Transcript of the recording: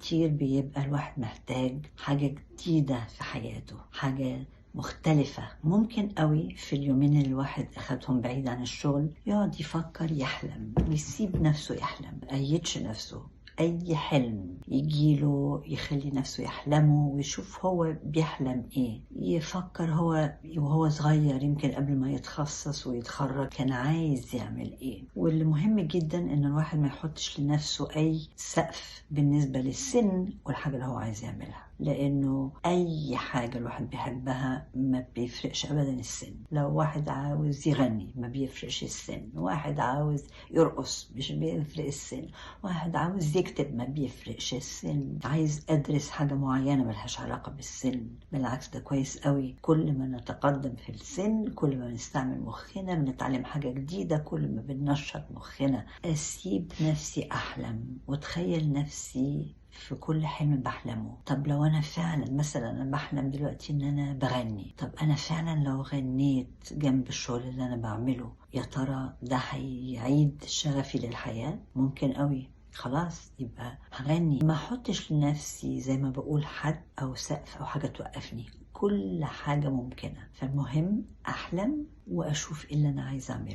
كتير بيبقى الواحد محتاج حاجة جديدة في حياته، حاجة مختلفة. ممكن قوي في اليومين اللي الواحد أخدهم بعيد عن الشغل يقعد يفكر، يحلم، ويسيب نفسه يحلم، مقيدش نفسه. أي حلم يجيله يخلي نفسه يحلمه ويشوف هو بيحلم إيه. يفكر هو وهو صغير يمكن قبل ما يتخصص ويتخرج كان عايز يعمل إيه. واللي مهم جدا إن الواحد ما يحطش لنفسه أي سقف بالنسبة للسن والحاجة اللي هو عايز يعملها، لأنه أي حاجة الواحد بيحبها ما بيفرقش أبدا السن. لو واحد عاوز يغني ما بيفرقش السن، واحد عاوز يرقص مش بيفرق السن، واحد عاوز يكتب ما بيفرقش السن، عايز أدرس حاجة معينة ملهاش علاقة بالسن. بالعكس ده كويس قوي. كل ما نتقدم في السن كل ما نستعمل مخنا، بنتعلم حاجة جديدة، كل ما بننشط مخنا. أسيب نفسي أحلم وتخيل نفسي في كل حلم بحلمه. طب لو أنا فعلا مثلا أنا بحلم دلوقتي إن أنا بغني، طب أنا فعلا لو غنيت جنب الشغل اللي أنا بعمله يا ترى ده هيعيد شغفي للحياة؟ ممكن قوي. خلاص يبقى هغني. ما احطش لنفسي زي ما بقول حد او سقف او حاجة توقفني. كل حاجة ممكنة، فالمهم احلم واشوف ايه اللي انا عايزة اعمله.